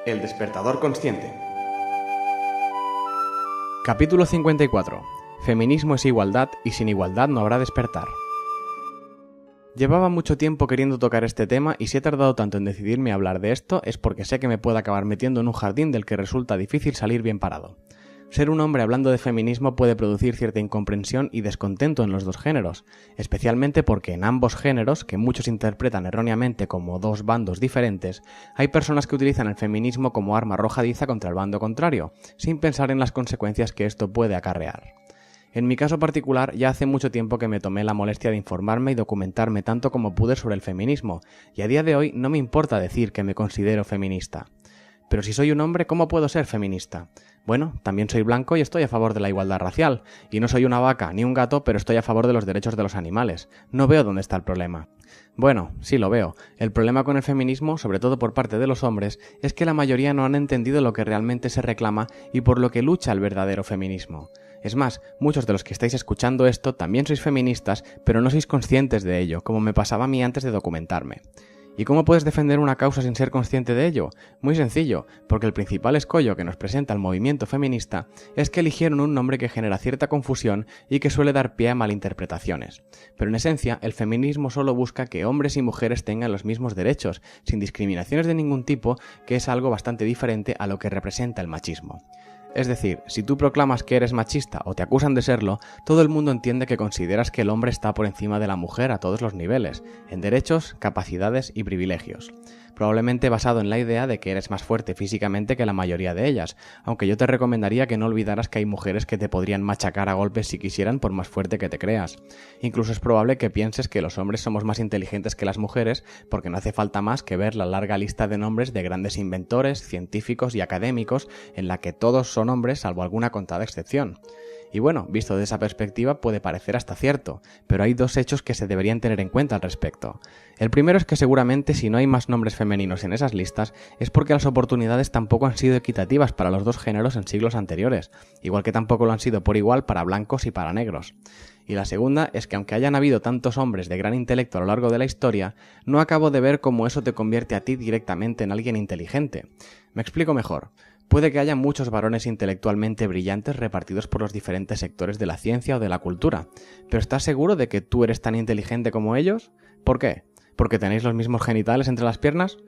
El despertador consciente. Capítulo 54. Feminismo es igualdad y sin igualdad no habrá despertar. Llevaba mucho tiempo queriendo tocar este tema y si he tardado tanto en decidirme a hablar de esto es porque sé que me puedo acabar metiendo en un jardín del que resulta difícil salir bien parado. Ser un hombre hablando de feminismo puede producir cierta incomprensión y descontento en los dos géneros, especialmente porque en ambos géneros, que muchos interpretan erróneamente como dos bandos diferentes, hay personas que utilizan el feminismo como arma arrojadiza contra el bando contrario, sin pensar en las consecuencias que esto puede acarrear. En mi caso particular, ya hace mucho tiempo que me tomé la molestia de informarme y documentarme tanto como pude sobre el feminismo, y a día de hoy no me importa decir que me considero feminista. Pero si soy un hombre, ¿cómo puedo ser feminista? Bueno, también soy blanco y estoy a favor de la igualdad racial, y no soy una vaca ni un gato, pero estoy a favor de los derechos de los animales. No veo dónde está el problema. Bueno, sí lo veo. El problema con el feminismo, sobre todo por parte de los hombres, es que la mayoría no han entendido lo que realmente se reclama y por lo que lucha el verdadero feminismo. Es más, muchos de los que estáis escuchando esto también sois feministas, pero no sois conscientes de ello, como me pasaba a mí antes de documentarme. ¿Y cómo puedes defender una causa sin ser consciente de ello? Muy sencillo, porque el principal escollo que nos presenta el movimiento feminista es que eligieron un nombre que genera cierta confusión y que suele dar pie a malinterpretaciones. Pero en esencia, el feminismo solo busca que hombres y mujeres tengan los mismos derechos, sin discriminaciones de ningún tipo, que es algo bastante diferente a lo que representa el machismo. Es decir, si tú proclamas que eres machista o te acusan de serlo, todo el mundo entiende que consideras que el hombre está por encima de la mujer a todos los niveles, en derechos, capacidades y privilegios. Probablemente basado en la idea de que eres más fuerte físicamente que la mayoría de ellas, aunque yo te recomendaría que no olvidaras que hay mujeres que te podrían machacar a golpes si quisieran por más fuerte que te creas. Incluso es probable que pienses que los hombres somos más inteligentes que las mujeres porque no hace falta más que ver la larga lista de nombres de grandes inventores, científicos y académicos en la que todos son hombres salvo alguna contada excepción. Y bueno, visto desde esa perspectiva puede parecer hasta cierto, pero hay dos hechos que se deberían tener en cuenta al respecto. El primero es que seguramente si no hay más nombres femeninos en esas listas es porque las oportunidades tampoco han sido equitativas para los dos géneros en siglos anteriores, igual que tampoco lo han sido por igual para blancos y para negros. Y la segunda es que aunque hayan habido tantos hombres de gran intelecto a lo largo de la historia, no acabo de ver cómo eso te convierte a ti directamente en alguien inteligente. Me explico mejor. Puede que haya muchos varones intelectualmente brillantes repartidos por los diferentes sectores de la ciencia o de la cultura, pero ¿estás seguro de que tú eres tan inteligente como ellos? ¿Por qué? ¿Porque tenéis los mismos genitales entre las piernas?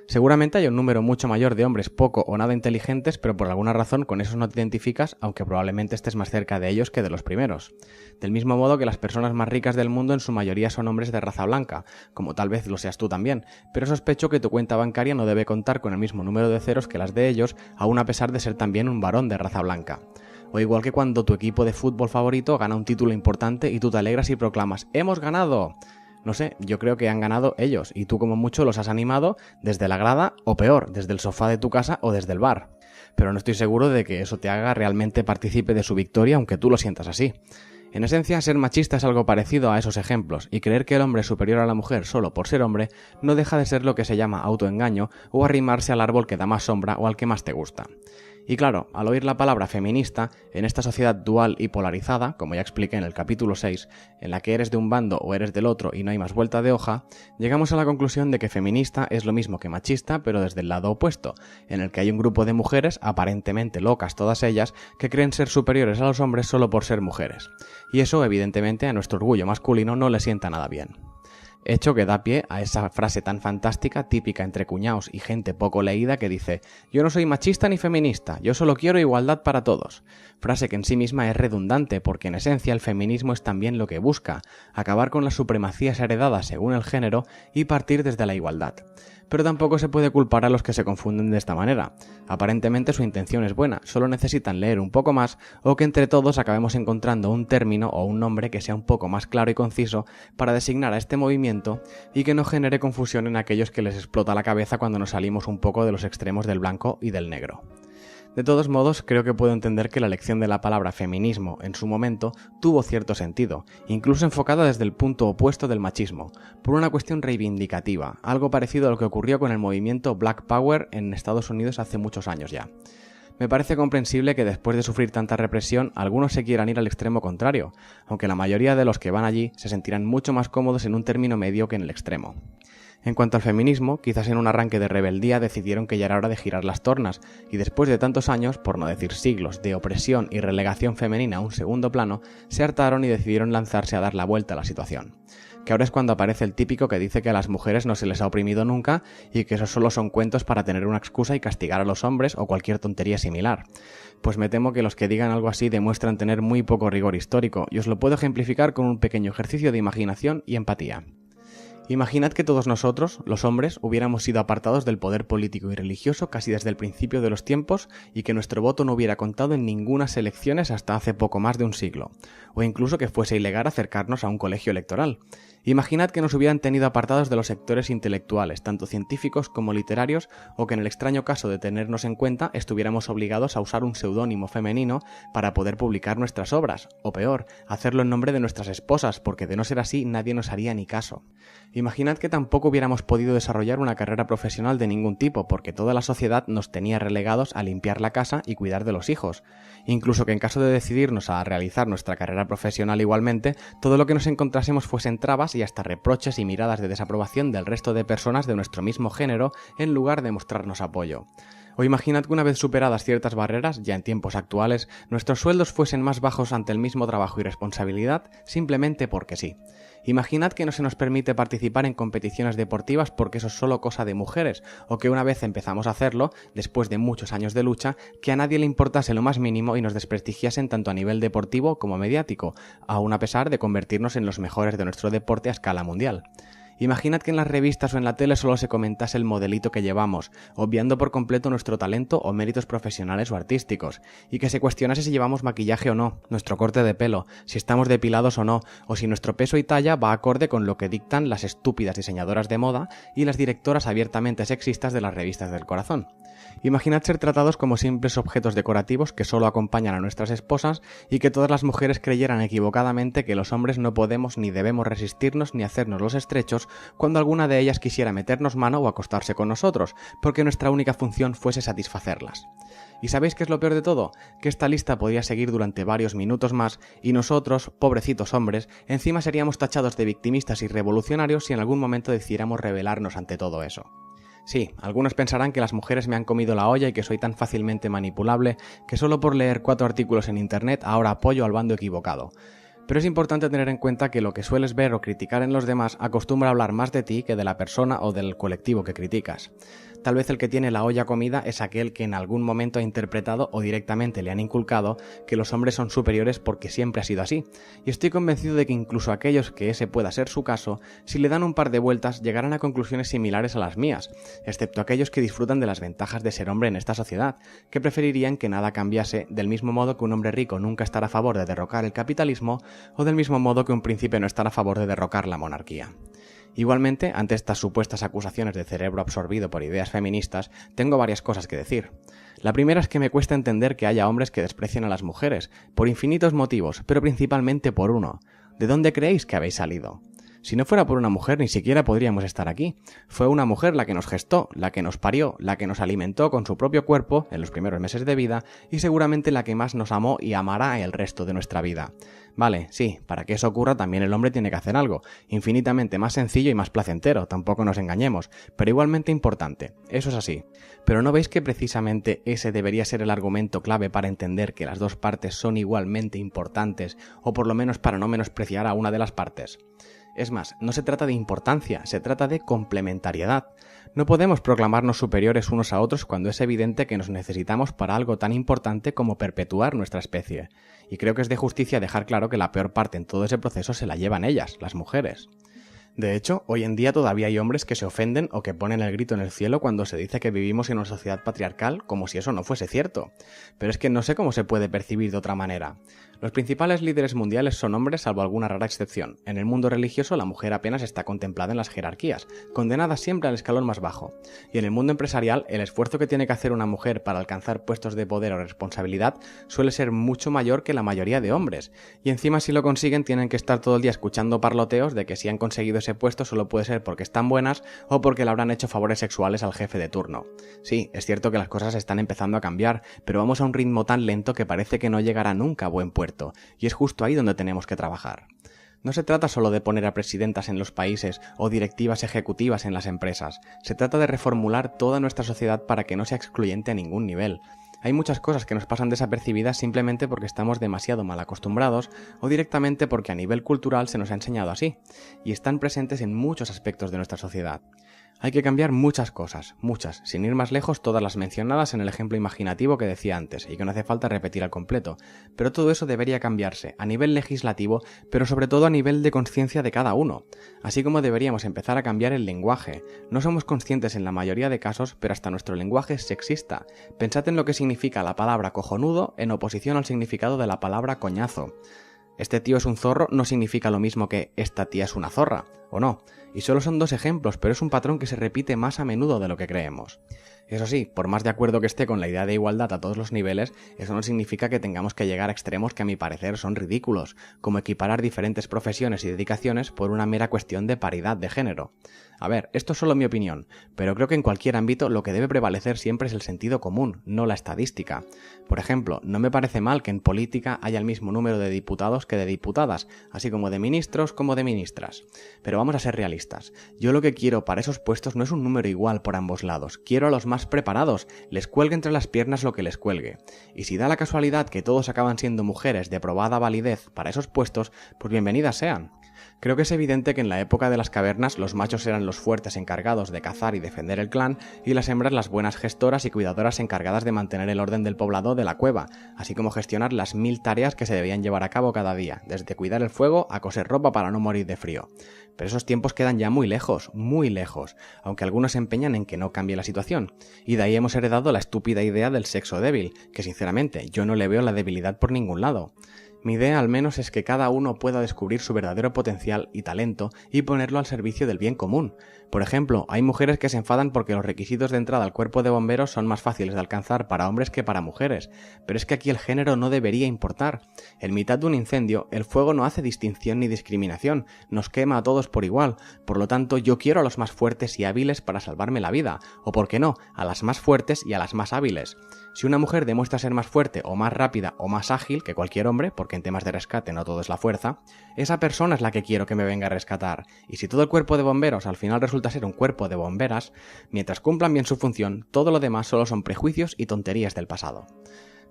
Seguramente hay un número mucho mayor de hombres poco o nada inteligentes, pero por alguna razón con esos no te identificas, aunque probablemente estés más cerca de ellos que de los primeros. Del mismo modo que las personas más ricas del mundo en su mayoría son hombres de raza blanca, como tal vez lo seas tú también, pero sospecho que tu cuenta bancaria no debe contar con el mismo número de ceros que las de ellos, aun a pesar de ser también un varón de raza blanca. O igual que cuando tu equipo de fútbol favorito gana un título importante y tú te alegras y proclamas ¡hemos ganado! No sé, yo creo que han ganado ellos y tú como mucho los has animado desde la grada o peor, desde el sofá de tu casa o desde el bar. Pero no estoy seguro de que eso te haga realmente partícipe de su victoria aunque tú lo sientas así. En esencia, ser machista es algo parecido a esos ejemplos, y creer que el hombre es superior a la mujer solo por ser hombre no deja de ser lo que se llama autoengaño o arrimarse al árbol que da más sombra o al que más te gusta. Y claro, al oír la palabra feminista, en esta sociedad dual y polarizada, como ya expliqué en el capítulo 6, en la que eres de un bando o eres del otro y no hay más vuelta de hoja, llegamos a la conclusión de que feminista es lo mismo que machista, pero desde el lado opuesto, en el que hay un grupo de mujeres, aparentemente locas todas ellas, que creen ser superiores a los hombres solo por ser mujeres. Y eso, evidentemente, a nuestro orgullo masculino no le sienta nada bien. Hecho que da pie a esa frase tan fantástica, típica entre cuñaos y gente poco leída que dice «Yo no soy machista ni feminista, yo solo quiero igualdad para todos». Frase que en sí misma es redundante porque en esencia el feminismo es también lo que busca, acabar con las supremacías heredadas según el género y partir desde la igualdad. Pero tampoco se puede culpar a los que se confunden de esta manera. Aparentemente su intención es buena, solo necesitan leer un poco más o que entre todos acabemos encontrando un término o un nombre que sea un poco más claro y conciso para designar a este movimiento y que no genere confusión en aquellos que les explota la cabeza cuando nos salimos un poco de los extremos del blanco y del negro. De todos modos, creo que puedo entender que la elección de la palabra feminismo en su momento tuvo cierto sentido, incluso enfocada desde el punto opuesto del machismo, por una cuestión reivindicativa, algo parecido a lo que ocurrió con el movimiento Black Power en Estados Unidos hace muchos años ya. Me parece comprensible que después de sufrir tanta represión, algunos se quieran ir al extremo contrario, aunque la mayoría de los que van allí se sentirán mucho más cómodos en un término medio que en el extremo. En cuanto al feminismo, quizás en un arranque de rebeldía decidieron que ya era hora de girar las tornas, y después de tantos años, por no decir siglos, de opresión y relegación femenina a un segundo plano, se hartaron y decidieron lanzarse a dar la vuelta a la situación. Que ahora es cuando aparece el típico que dice que a las mujeres no se les ha oprimido nunca y que esos solo son cuentos para tener una excusa y castigar a los hombres o cualquier tontería similar. Pues me temo que los que digan algo así demuestran tener muy poco rigor histórico, y os lo puedo ejemplificar con un pequeño ejercicio de imaginación y empatía. Imaginad que todos nosotros, los hombres, hubiéramos sido apartados del poder político y religioso casi desde el principio de los tiempos y que nuestro voto no hubiera contado en ninguna elecciones hasta hace poco más de un siglo, o incluso que fuese ilegal acercarnos a un colegio electoral. Imaginad que nos hubieran tenido apartados de los sectores intelectuales, tanto científicos como literarios, o que en el extraño caso de tenernos en cuenta estuviéramos obligados a usar un seudónimo femenino para poder publicar nuestras obras, o peor, hacerlo en nombre de nuestras esposas, porque de no ser así nadie nos haría ni caso. Imaginad que tampoco hubiéramos podido desarrollar una carrera profesional de ningún tipo, porque toda la sociedad nos tenía relegados a limpiar la casa y cuidar de los hijos. Incluso que en caso de decidirnos a realizar nuestra carrera profesional igualmente, todo lo que nos encontrásemos fuesen trabas y hasta reproches y miradas de desaprobación del resto de personas de nuestro mismo género, en lugar de mostrarnos apoyo. O imaginad que una vez superadas ciertas barreras, ya en tiempos actuales, nuestros sueldos fuesen más bajos ante el mismo trabajo y responsabilidad, simplemente porque sí. Imaginad que no se nos permite participar en competiciones deportivas porque eso es solo cosa de mujeres, o que una vez empezamos a hacerlo, después de muchos años de lucha, que a nadie le importase lo más mínimo y nos desprestigiasen tanto a nivel deportivo como mediático, aun a pesar de convertirnos en los mejores de nuestro deporte a escala mundial. Imaginad que en las revistas o en la tele solo se comentase el modelito que llevamos, obviando por completo nuestro talento o méritos profesionales o artísticos, y que se cuestionase si llevamos maquillaje o no, nuestro corte de pelo, si estamos depilados o no, o si nuestro peso y talla va acorde con lo que dictan las estúpidas diseñadoras de moda y las directoras abiertamente sexistas de las revistas del corazón. Imaginad ser tratados como simples objetos decorativos que solo acompañan a nuestras esposas y que todas las mujeres creyeran equivocadamente que los hombres no podemos ni debemos resistirnos ni hacernos los estrechos cuando alguna de ellas quisiera meternos mano o acostarse con nosotros, porque nuestra única función fuese satisfacerlas. ¿Y sabéis qué es lo peor de todo? Que esta lista podría seguir durante varios minutos más y nosotros, pobrecitos hombres, encima seríamos tachados de victimistas y revolucionarios si en algún momento decidiéramos rebelarnos ante todo eso. Sí, algunos pensarán que las mujeres me han comido la olla y que soy tan fácilmente manipulable que solo por leer 4 artículos en internet ahora apoyo al bando equivocado. Pero es importante tener en cuenta que lo que sueles ver o criticar en los demás acostumbra a hablar más de ti que de la persona o del colectivo que criticas. Tal vez el que tiene la olla comida es aquel que en algún momento ha interpretado o directamente le han inculcado que los hombres son superiores porque siempre ha sido así, y estoy convencido de que incluso aquellos que ese pueda ser su caso, si le dan un par de vueltas llegarán a conclusiones similares a las mías, excepto aquellos que disfrutan de las ventajas de ser hombre en esta sociedad, que preferirían que nada cambiase, del mismo modo que un hombre rico nunca estará a favor de derrocar el capitalismo, o del mismo modo que un príncipe no estará a favor de derrocar la monarquía. Igualmente, ante estas supuestas acusaciones de cerebro absorbido por ideas feministas, tengo varias cosas que decir. La primera es que me cuesta entender que haya hombres que desprecien a las mujeres, por infinitos motivos, pero principalmente por uno. ¿De dónde creéis que habéis salido? Si no fuera por una mujer ni siquiera podríamos estar aquí. Fue una mujer la que nos gestó, la que nos parió, la que nos alimentó con su propio cuerpo en los primeros meses de vida y seguramente la que más nos amó y amará el resto de nuestra vida. Vale, sí, para que eso ocurra también el hombre tiene que hacer algo, infinitamente más sencillo y más placentero, tampoco nos engañemos, pero igualmente importante, eso es así. Pero ¿no veis que precisamente ese debería ser el argumento clave para entender que las dos partes son igualmente importantes, o por lo menos para no menospreciar a una de las partes? Es más, no se trata de importancia, se trata de complementariedad. No podemos proclamarnos superiores unos a otros cuando es evidente que nos necesitamos para algo tan importante como perpetuar nuestra especie. Y creo que es de justicia dejar claro que la peor parte en todo ese proceso se la llevan ellas, las mujeres. De hecho, hoy en día todavía hay hombres que se ofenden o que ponen el grito en el cielo cuando se dice que vivimos en una sociedad patriarcal, como si eso no fuese cierto. Pero es que no sé cómo se puede percibir de otra manera. Los principales líderes mundiales son hombres salvo alguna rara excepción. En el mundo religioso la mujer apenas está contemplada en las jerarquías, condenada siempre al escalón más bajo. Y en el mundo empresarial, el esfuerzo que tiene que hacer una mujer para alcanzar puestos de poder o responsabilidad suele ser mucho mayor que la mayoría de hombres. Y encima si lo consiguen tienen que estar todo el día escuchando parloteos de que si han conseguido ese puesto solo puede ser porque están buenas o porque le habrán hecho favores sexuales al jefe de turno. Sí, es cierto que las cosas están empezando a cambiar, pero vamos a un ritmo tan lento que parece que no llegará nunca a buen puerto, y es justo ahí donde tenemos que trabajar. No se trata solo de poner a presidentas en los países o directivas ejecutivas en las empresas, se trata de reformular toda nuestra sociedad para que no sea excluyente a ningún nivel. Hay muchas cosas que nos pasan desapercibidas simplemente porque estamos demasiado mal acostumbrados o directamente porque a nivel cultural se nos ha enseñado así, y están presentes en muchos aspectos de nuestra sociedad. Hay que cambiar muchas cosas, muchas, sin ir más lejos todas las mencionadas en el ejemplo imaginativo que decía antes y que no hace falta repetir al completo, pero todo eso debería cambiarse a nivel legislativo, pero sobre todo a nivel de conciencia de cada uno, así como deberíamos empezar a cambiar el lenguaje. No somos conscientes en la mayoría de casos, pero hasta nuestro lenguaje es sexista. Pensad en lo que significa la palabra cojonudo en oposición al significado de la palabra coñazo. Este tío es un zorro no significa lo mismo que esta tía es una zorra, ¿o no? Y solo son 2 ejemplos, pero es un patrón que se repite más a menudo de lo que creemos. Eso sí, por más de acuerdo que esté con la idea de igualdad a todos los niveles, eso no significa que tengamos que llegar a extremos que a mi parecer son ridículos, como equiparar diferentes profesiones y dedicaciones por una mera cuestión de paridad de género. A ver, esto es solo mi opinión, pero creo que en cualquier ámbito lo que debe prevalecer siempre es el sentido común, no la estadística. Por ejemplo, no me parece mal que en política haya el mismo número de diputados que de diputadas, así como de ministros como de ministras. Pero vamos a ser realistas. Yo lo que quiero para esos puestos no es un número igual por ambos lados. Quiero a los más preparados, les cuelgue entre las piernas lo que les cuelgue. Y si da la casualidad que todos acaban siendo mujeres de probada validez para esos puestos, pues bienvenidas sean. Creo que es evidente que en la época de las cavernas los machos eran los fuertes encargados de cazar y defender el clan y las hembras las buenas gestoras y cuidadoras encargadas de mantener el orden del poblado de la cueva, así como gestionar las 1000 tareas que se debían llevar a cabo cada día, desde cuidar el fuego a coser ropa para no morir de frío. Pero esos tiempos quedan ya muy lejos, aunque algunos se empeñan en que no cambie la situación, y de ahí hemos heredado la estúpida idea del sexo débil, que sinceramente yo no le veo la debilidad por ningún lado. Mi idea al menos es que cada uno pueda descubrir su verdadero potencial y talento y ponerlo al servicio del bien común. Por ejemplo, hay mujeres que se enfadan porque los requisitos de entrada al cuerpo de bomberos son más fáciles de alcanzar para hombres que para mujeres, pero es que aquí el género no debería importar. En mitad de un incendio, el fuego no hace distinción ni discriminación, nos quema a todos por igual, por lo tanto yo quiero a los más fuertes y hábiles para salvarme la vida, o por qué no, a las más fuertes y a las más hábiles. Si una mujer demuestra ser más fuerte o más rápida o más ágil que cualquier hombre, porque en temas de rescate no todo es la fuerza, esa persona es la que quiero que me venga a rescatar, y si todo el cuerpo de bomberos al final resulta ser un cuerpo de bomberas, mientras cumplan bien su función, todo lo demás solo son prejuicios y tonterías del pasado.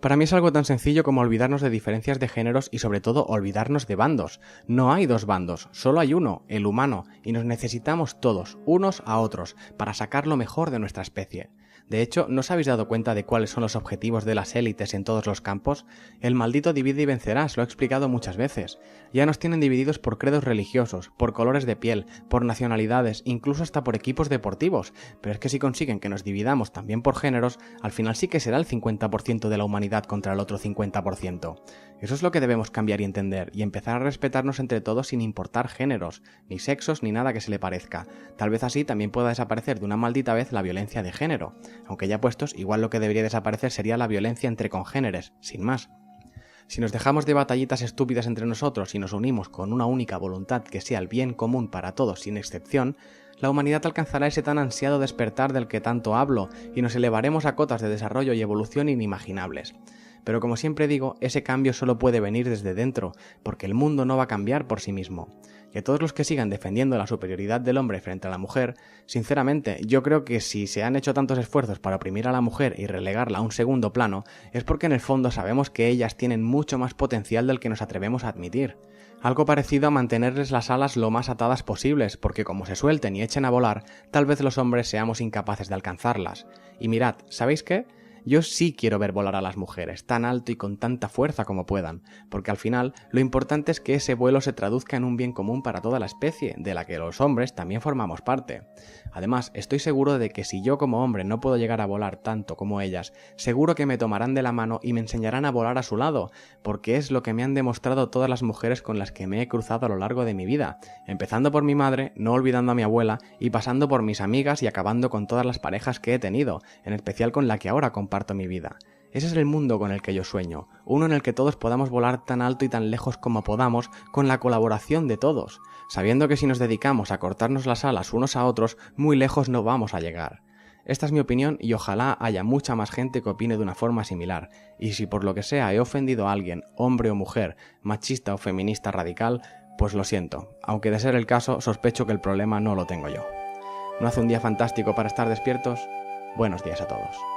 Para mí es algo tan sencillo como olvidarnos de diferencias de géneros y sobre todo olvidarnos de bandos. No hay 2 bandos, solo hay uno, el humano, y nos necesitamos todos, unos a otros, para sacar lo mejor de nuestra especie. De hecho, ¿no os habéis dado cuenta de cuáles son los objetivos de las élites en todos los campos? El maldito divide y vencerás, lo he explicado muchas veces. Ya nos tienen divididos por credos religiosos, por colores de piel, por nacionalidades, incluso hasta por equipos deportivos, pero es que si consiguen que nos dividamos también por géneros, al final sí que será el 50% de la humanidad contra el otro 50%. Eso es lo que debemos cambiar y entender, y empezar a respetarnos entre todos sin importar géneros, ni sexos, ni nada que se le parezca. Tal vez así también pueda desaparecer de una maldita vez la violencia de género. Aunque ya puestos, igual lo que debería desaparecer sería la violencia entre congéneres, sin más. Si nos dejamos de batallitas estúpidas entre nosotros y nos unimos con una única voluntad que sea el bien común para todos sin excepción, la humanidad alcanzará ese tan ansiado despertar del que tanto hablo y nos elevaremos a cotas de desarrollo y evolución inimaginables. Pero como siempre digo, ese cambio solo puede venir desde dentro, porque el mundo no va a cambiar por sí mismo. Y a todos los que sigan defendiendo la superioridad del hombre frente a la mujer, sinceramente, yo creo que si se han hecho tantos esfuerzos para oprimir a la mujer y relegarla a un segundo plano, es porque en el fondo sabemos que ellas tienen mucho más potencial del que nos atrevemos a admitir. Algo parecido a mantenerles las alas lo más atadas posibles, porque como se suelten y echen a volar, tal vez los hombres seamos incapaces de alcanzarlas. Y mirad, ¿sabéis qué? Yo sí quiero ver volar a las mujeres, tan alto y con tanta fuerza como puedan, porque al final lo importante es que ese vuelo se traduzca en un bien común para toda la especie, de la que los hombres también formamos parte. Además, estoy seguro de que si yo como hombre no puedo llegar a volar tanto como ellas, seguro que me tomarán de la mano y me enseñarán a volar a su lado, porque es lo que me han demostrado todas las mujeres con las que me he cruzado a lo largo de mi vida, empezando por mi madre, no olvidando a mi abuela, y pasando por mis amigas y acabando con todas las parejas que he tenido, en especial con la que ahora comparto mi vida. Ese es el mundo con el que yo sueño, uno en el que todos podamos volar tan alto y tan lejos como podamos con la colaboración de todos, sabiendo que si nos dedicamos a cortarnos las alas unos a otros, muy lejos no vamos a llegar. Esta es mi opinión y ojalá haya mucha más gente que opine de una forma similar, y si por lo que sea he ofendido a alguien, hombre o mujer, machista o feminista radical, Pues lo siento, aunque de ser el caso, sospecho que el problema no lo tengo yo. ¿No hace un día fantástico para estar despiertos? Buenos días a todos.